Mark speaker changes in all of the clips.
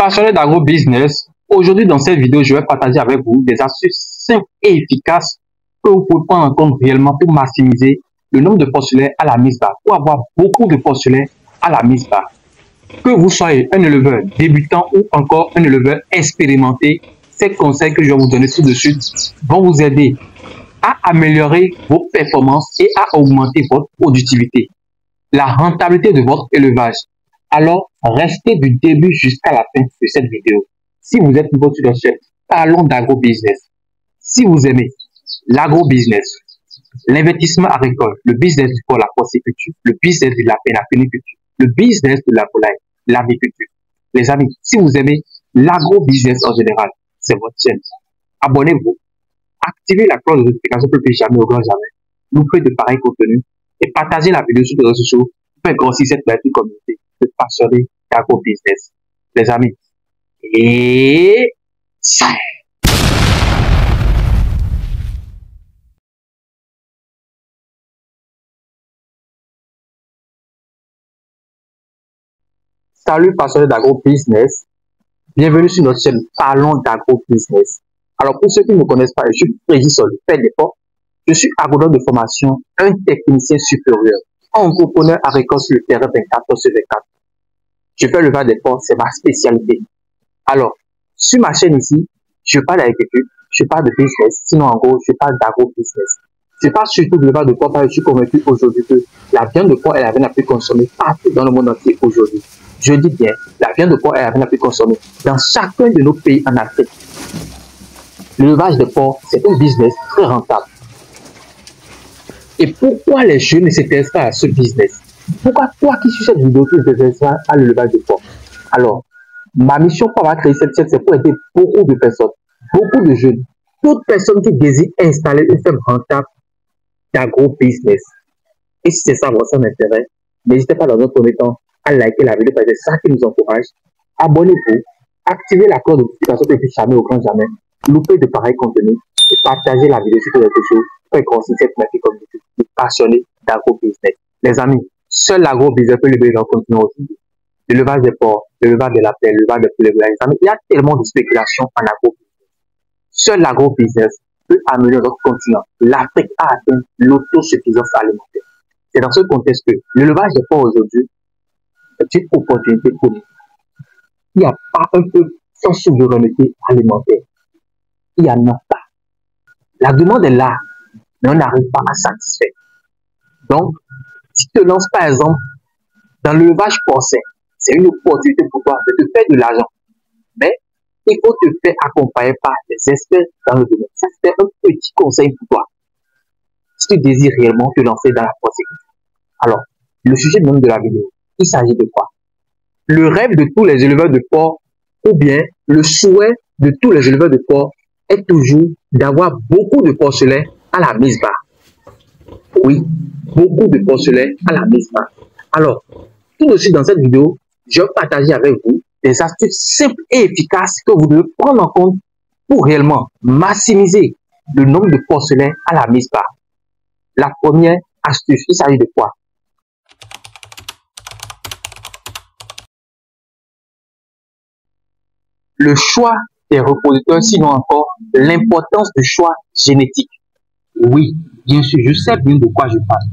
Speaker 1: Passionné d'agro-business, aujourd'hui dans cette vidéo, je vais partager avec vous des astuces simples et efficaces que vous pouvez prendre en compte réellement pour maximiser le nombre de postulés à la mise bas, pour avoir beaucoup de postulés à la mise bas. Que vous soyez un éleveur débutant ou encore un éleveur expérimenté, ces conseils que je vais vous donner tout de suite vont vous aider à améliorer vos performances et à augmenter votre productivité, la rentabilité de votre élevage. Alors, restez du début jusqu'à la fin de cette vidéo. Si vous êtes nouveau sur la chaîne, parlons d'agro-business. Si vous aimez l'agro-business, l'investissement agricole, le business du porc, la porciculture, le business de la péniculture, le business de la volaille, l'aviculture. Les amis, si vous aimez l'agro-business en général, c'est votre chaîne. Abonnez-vous, activez la cloche de notification pour ne plus jamais au grand jamais louper de pareils contenus et partagez la vidéo sur les réseaux sociaux pour faire grossir cette petite communauté de passionnés d'agro-business. Les amis, et ça. Salut passionnés d'agro-business, bienvenue sur notre chaîne Parlons d'agro-business. Alors pour ceux qui ne me connaissent pas, je suis Régis Sol, fait d'effort. Je suis agronome de formation, un technicien supérieur, entrepreneur agricole sur le terrain 24/24. Je fais le vin des porcs, c'est ma spécialité. Alors, sur ma chaîne ici, je parle d'agriculture, je parle de business, sinon en gros, je parle d'agro-business. Je parle surtout de l'élevage de porc parce que je suis convaincu aujourd'hui que la viande de porc est la viande la plus consommée partout dans le monde entier aujourd'hui. Je dis bien, la viande de porc est la viande la plus consommée dans chacun de nos pays en Afrique. L'élevage de porc, c'est un business très rentable. Et pourquoi les jeunes ne s'intéressent pas à ce business? Pourquoi toi qui suis cette vidéo, tu t'intéresses pas à l'élevage de porc? Alors, ma mission pour avoir créé cette chaîne, c'est pour aider beaucoup de personnes, beaucoup de jeunes, toute personne qui désire installer une ferme rentable d'agro-business. Et si c'est ça votre intérêt, n'hésitez pas dans un premier temps à liker la vidéo parce que c'est ça qui nous encourage. Abonnez-vous, activez la cloche de notification pour ne plus jamais au grand jamais louper de pareils contenus et partagez la vidéo sur les réseaux sociaux pour grossir cette petite communauté de passionnés d'agro-business. Les amis, seul l'agro-business peut lever leur continent aujourd'hui. L'élevage des porcs, l'élevage de la paix, l'élevage des poulets, les amis, il y a tellement de spéculation en agro-business. Seul l'agro-business peut améliorer notre continent. L'Afrique a atteint l'autosuffisance alimentaire. C'est dans ce contexte que l'élevage des porcs aujourd'hui est une opportunité pour nous. Il n'y a pas un peu sans souveraineté alimentaire. Il n'y en a pas. La demande est là, mais on n'arrive pas à satisfaire. Donc, si tu te lances par exemple dans l'élevage porcin, c'est une opportunité pour toi de te faire de l'argent. Mais il faut te faire accompagner par des experts dans le domaine. Ça, c'est un petit conseil pour toi. Si tu désires réellement te lancer dans la porciculture. Alors, le sujet même de la vidéo, il s'agit de quoi? Le rêve de tous les éleveurs de porc, ou bien le souhait de tous les éleveurs de porc, est toujours d'avoir beaucoup de porcelets à la mise bas. Oui, beaucoup de porcelets à la mise bas. Alors, tout de suite dans cette vidéo, je vais partager avec vous des astuces simples et efficaces que vous devez prendre en compte pour réellement maximiser le nombre de porcelets à la mise bas. La première astuce, il s'agit de quoi? Le choix des reproducteurs, sinon encore l'importance du choix génétique. Oui, bien sûr, je sais bien de quoi je parle.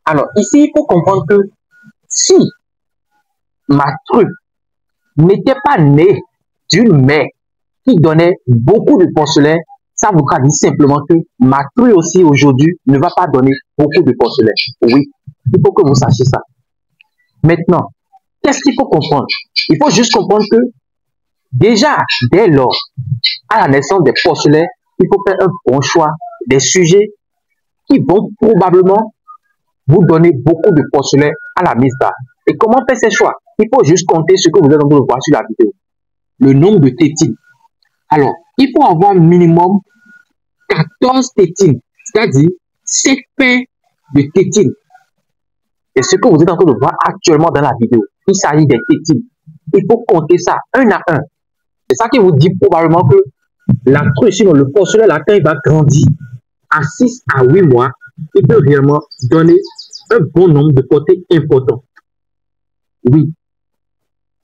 Speaker 1: Alors, ici, il faut comprendre que si ma truffe n'était pas née d'une mère qui donnait beaucoup de porcelets, ça voudra dire simplement que ma truffe aussi aujourd'hui ne va pas donner beaucoup de porcelets. Oui, il faut que vous sachiez ça. Maintenant, qu'est-ce qu'il faut comprendre? Il faut juste comprendre que déjà, dès lors, à la naissance des porcelets, il faut faire un bon choix des sujets qui vont probablement vous donner beaucoup de porcelets à la mise bas. Et comment faire ces choix? Il faut juste compter ce que vous êtes en train de voir sur la vidéo. Le nombre de tétines. Alors, il faut avoir minimum 14 tétines, c'est-à-dire 7 paires de tétines. Et ce que vous êtes en train de voir actuellement dans la vidéo, il s'agit des tétines. Il faut compter ça un à un. C'est ça qui vous dit probablement que la truffe, sinon le porcelet, là, quand il va grandir à 6 à 8 mois, il peut réellement donner un bon nombre de portées importants. Oui.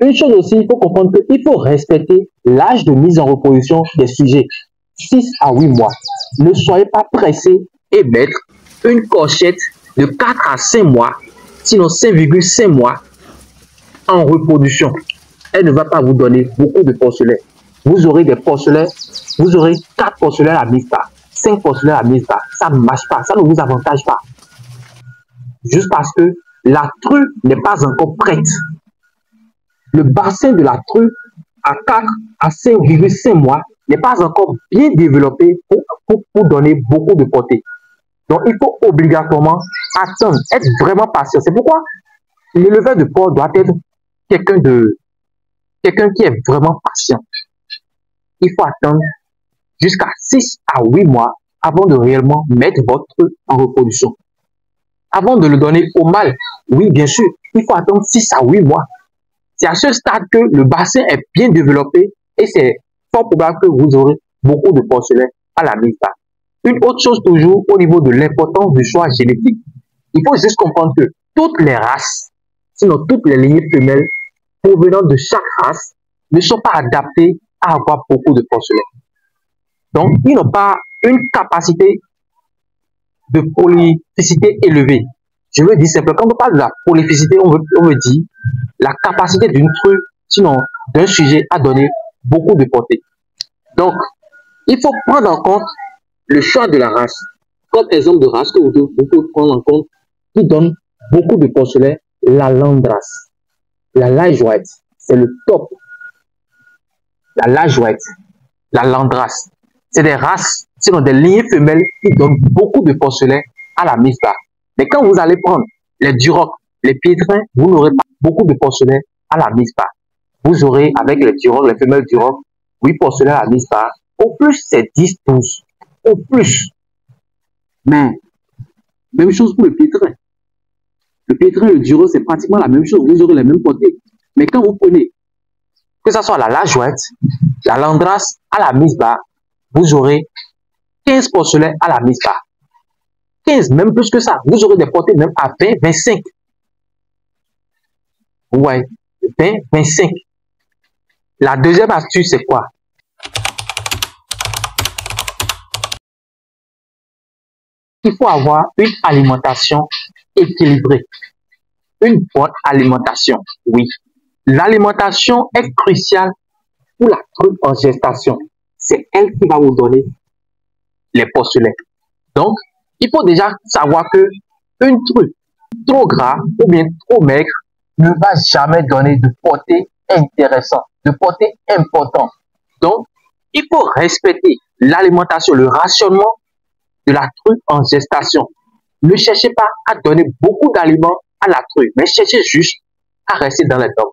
Speaker 1: Une chose aussi, il faut comprendre qu'il faut respecter l'âge de mise en reproduction des sujets. 6 à 8 mois. Ne soyez pas pressé et mettre une cochette de 4 à 5 mois, sinon 5,5 mois en reproduction. Elle ne va pas vous donner beaucoup de porcelaines. Vous aurez des porcelaines, vous aurez 4 porcelaines à mise bas, 5 porcelaines à mise bas. Ça ne marche pas, ça ne vous avantage pas. Juste parce que la true n'est pas encore prête. Le bassin de la true à 4 à 5,5 mois n'est pas encore bien développé pour donner beaucoup de portée. Donc, il faut obligatoirement attendre, être vraiment patient. C'est pourquoi l'éleveur de porc doit être quelqu'un qui est vraiment patient. Il faut attendre jusqu'à 6 à 8 mois avant de réellement mettre votre truc en reproduction. Avant de le donner au mâle, oui, bien sûr, il faut attendre 6 à 8 mois. C'est à ce stade que le bassin est bien développé et c'est fort probable que vous aurez beaucoup de porcelaines à la mise bas. Une autre chose toujours au niveau de l'importance du choix génétique. Il faut juste comprendre que toutes les races, sinon toutes les lignées femelles provenant de chaque race, ne sont pas adaptées à avoir beaucoup de porcelaines. Donc, ils n'ont pas une capacité de polyphycité élevée. Je veux dire simplement, quand on parle de la polyphycité, on veut dire la capacité d'une true, sinon d'un sujet à donner beaucoup de portée. Donc, il faut prendre en compte le choix de la race. Comme exemple de race que vous pouvez prendre en compte, qui donne beaucoup de porcelaines, la Landrace. La Light White, c'est le top. La Light White, la Landrace, c'est des races, sinon des lignées femelles qui donnent beaucoup de porcelaines à la mise bas. Mais quand vous allez prendre les Duroc, les Piétrins, vous n'aurez pas beaucoup de porcelaines à la mise bas. Vous aurez avec les Duroc, les femelles Duroc, 8 porcelaines à la mise bas. Au plus, c'est 10, 12. Au plus. Mais, même chose pour le Piétrin. Le Piétrin et le Duroc, c'est pratiquement la même chose. Vous aurez les mêmes portées. Mais quand vous prenez, que ce soit la Lajoette, la Landrace à la mise bas, vous aurez 15 porcelaines à la mise bas. 15, même plus que ça. Vous aurez des portées même à 20, 25. Ouais, 20, 25. La deuxième astuce, c'est quoi? Il faut avoir une alimentation équilibrée. Une bonne alimentation, oui. L'alimentation est cruciale pour la true en gestation. C'est elle qui va vous donner les porcelaines. Donc, il faut déjà savoir que une true trop gras ou bien trop maigre ne va jamais donner de portée intéressante, de portée importante. Donc, il faut respecter l'alimentation, le rationnement de la true en gestation. Ne cherchez pas à donner beaucoup d'aliments à la true, mais cherchez juste à rester dans les normes.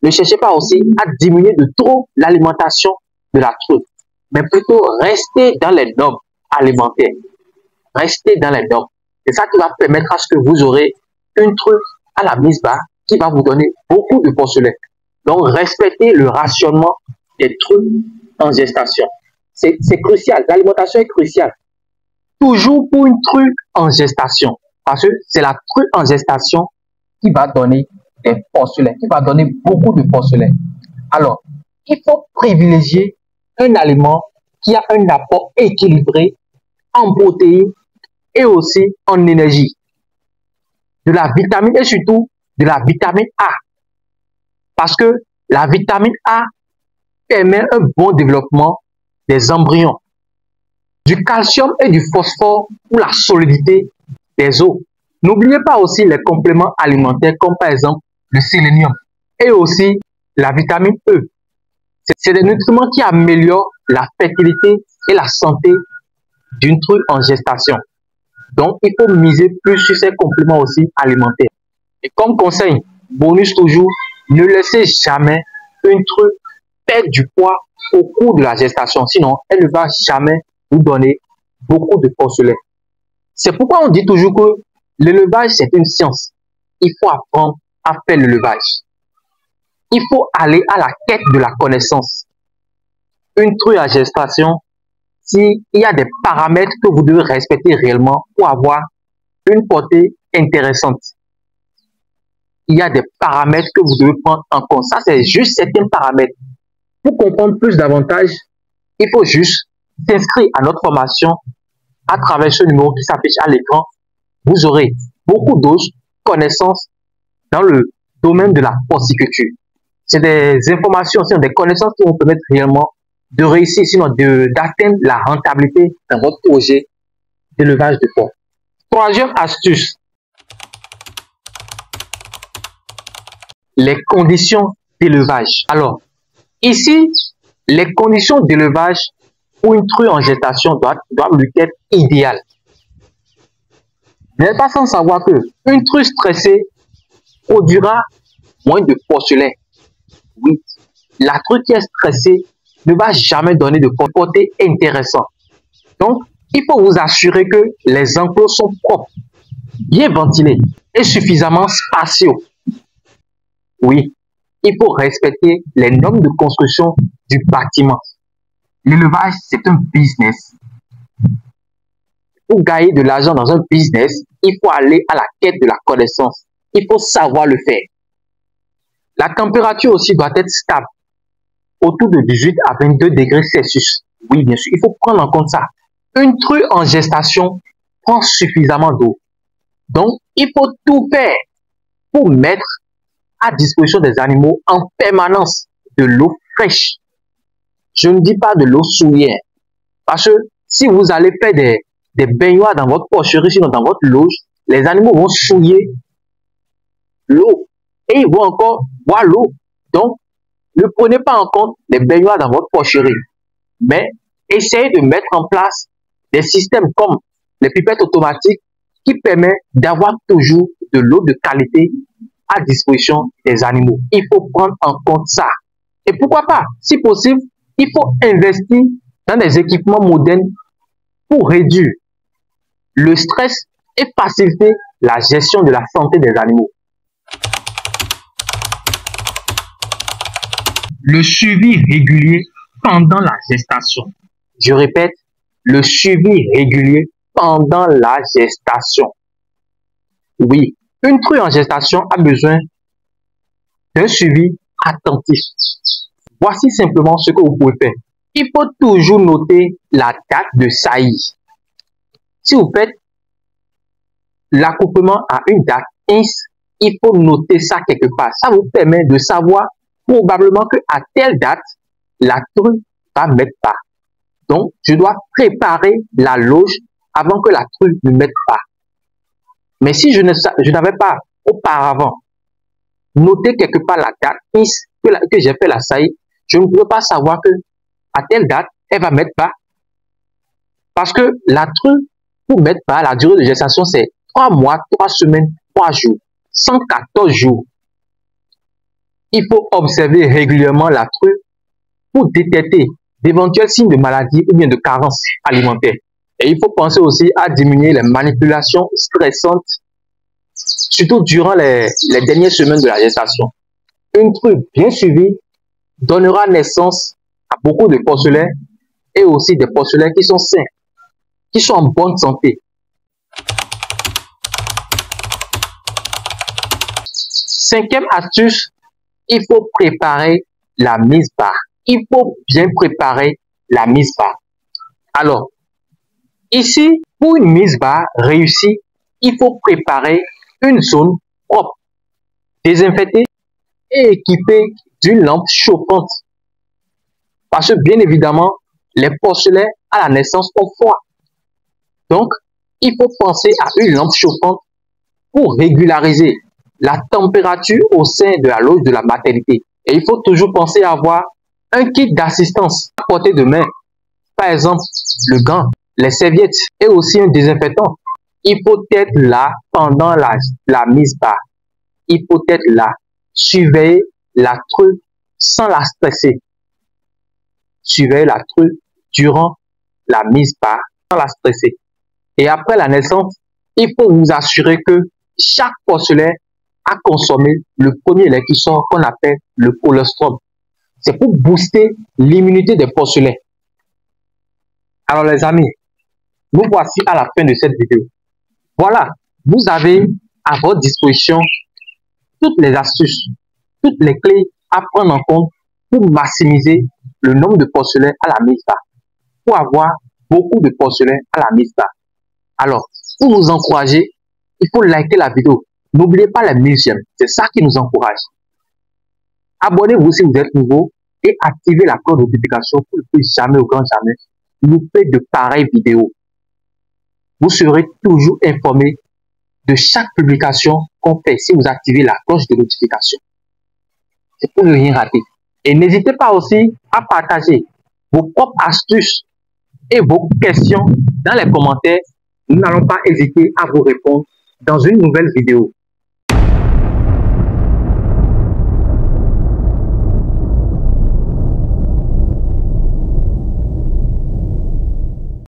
Speaker 1: Ne cherchez pas aussi à diminuer de trop l'alimentation de la true, mais plutôt rester dans les normes alimentaires. Restez dans les normes. C'est ça qui va permettre à ce que vous aurez une true à la mise bas qui va vous donner beaucoup de porcelaines. Donc, respectez le rationnement des trues en gestation. C'est crucial. L'alimentation est cruciale. Toujours pour une true en gestation. Parce que c'est la true en gestation qui va donner des porcelaines, qui va donner beaucoup de porcelaines. Alors, il faut privilégier un aliment qui a un apport équilibré en protéines et aussi en énergie. De la vitamine et surtout de la vitamine A. Parce que la vitamine A permet un bon développement des embryons. Du calcium et du phosphore pour la solidité des os. N'oubliez pas aussi les compléments alimentaires comme par exemple le sélénium et aussi la vitamine E. C'est des nutriments qui améliorent la fertilité et la santé d'une true en gestation. Donc, il faut miser plus sur ces compléments aussi alimentaires. Et comme conseil, bonus toujours, ne laissez jamais une true perdre du poids au cours de la gestation. Sinon, elle ne va jamais vous donner beaucoup de porcelaines. C'est pourquoi on dit toujours que l'élevage, c'est une science. Il faut apprendre à faire l'élevage. Il faut aller à la quête de la connaissance. Une true à gestation, s'il y a des paramètres que vous devez respecter réellement pour avoir une portée intéressante. il y a des paramètres que vous devez prendre en compte. Ça, c'est juste certains paramètres. Pour comprendre plus davantage, il faut juste s'inscrire à notre formation à travers ce numéro qui s'affiche à l'écran. Vous aurez beaucoup d'autres connaissances dans le domaine de la porciculture. C'est des informations, c'est des connaissances qui vont permettre réellement de réussir, sinon d'atteindre la rentabilité dans votre projet d'élevage de porc. Troisième astuce, les conditions d'élevage. Alors, ici, les conditions d'élevage pour une true en gestation doivent lui être idéales. Vous n'êtes pas sans savoir que une true stressée produira moins de porcelets. Oui, la true qui est stressée ne va jamais donner de comporté intéressant. Donc, il faut vous assurer que les enclos sont propres, bien ventilés et suffisamment spacieux. Oui, il faut respecter les normes de construction du bâtiment. L'élevage, c'est un business. Pour gagner de l'argent dans un business, il faut aller à la quête de la connaissance. Il faut savoir le faire. La température aussi doit être stable, autour de 18 à 22 degrés Celsius. Oui, bien sûr, il faut prendre en compte ça. Une true en gestation prend suffisamment d'eau. Donc, il faut tout faire pour mettre à disposition des animaux en permanence de l'eau fraîche. Je ne dis pas de l'eau souillée. Parce que si vous allez faire des baignoires dans votre porcherie, sinon dans votre loge, les animaux vont souiller l'eau et ils vont encore boire l'eau. Donc, ne prenez pas en compte les baignoires dans votre porcherie, mais essayez de mettre en place des systèmes comme les pipettes automatiques qui permettent d'avoir toujours de l'eau de qualité à disposition des animaux. Il faut prendre en compte ça. Et pourquoi pas, si possible, il faut investir dans des équipements modernes pour réduire le stress et faciliter la gestion de la santé des animaux. Le suivi régulier pendant la gestation. Je répète, le suivi régulier pendant la gestation. Oui, une true en gestation a besoin d'un suivi attentif. Voici simplement ce que vous pouvez faire. Il faut toujours noter la date de saillie. Si vous faites l'accouplement à une date X, il faut noter ça quelque part. Ça vous permet de savoir probablement qu'à telle date, la true va mettre pas. Donc, je dois préparer la loge avant que la true ne mette pas. Mais si je n'avais pas auparavant noté quelque part la date X que j'ai fait la saillie, je ne pouvais pas savoir que à telle date, elle va mettre pas. Parce que la true, pour mettre pas, la durée de gestation, c'est 3 mois, 3 semaines, 3 jours, 114 jours. Il faut observer régulièrement la true pour détecter d'éventuels signes de maladie ou bien de carence alimentaire. Et il faut penser aussi à diminuer les manipulations stressantes, surtout durant les dernières semaines de la gestation. Une true bien suivie donnera naissance à beaucoup de porcelets et aussi des porcelets qui sont sains, qui sont en bonne santé. Cinquième astuce, il faut préparer la mise bas. Il faut bien préparer la mise bas. Alors, ici, pour une mise bas réussie, il faut préparer une zone propre, désinfectée et équipée d'une lampe chauffante. Parce que bien évidemment, les porcelets à la naissance ont froid. Donc, il faut penser à une lampe chauffante pour régulariser la température au sein de la loge de la maternité. Et il faut toujours penser à avoir un kit d'assistance à portée de main. Par exemple, le gant, les serviettes et aussi un désinfectant. Il faut être là pendant la mise bas. Il faut être là. Surveiller la true sans la stresser. Surveiller la true durant la mise bas sans la stresser. Et après la naissance, il faut vous assurer que chaque porcelet a consommé le premier lait qui sort qu'on appelle le colostrum. C'est pour booster l'immunité des porcelets. Alors les amis, nous voici à la fin de cette vidéo. Voilà, vous avez à votre disposition toutes les astuces, toutes les clés à prendre en compte pour maximiser le nombre de porcelaines à la Mista, pour avoir beaucoup de porcelaines à la Mista. Alors, pour nous encourager, il faut liker la vidéo. N'oubliez pas les 1000 j'aime, c'est ça qui nous encourage. Abonnez-vous si vous êtes nouveau et activez la cloche de notification pour ne plus jamais au grand jamais louper de pareilles vidéos. Vous serez toujours informé de chaque publication qu'on fait si vous activez la cloche de notification. C'est pour ne rien rater. Et n'hésitez pas aussi à partager vos propres astuces et vos questions dans les commentaires. Nous n'allons pas hésiter à vous répondre dans une nouvelle vidéo.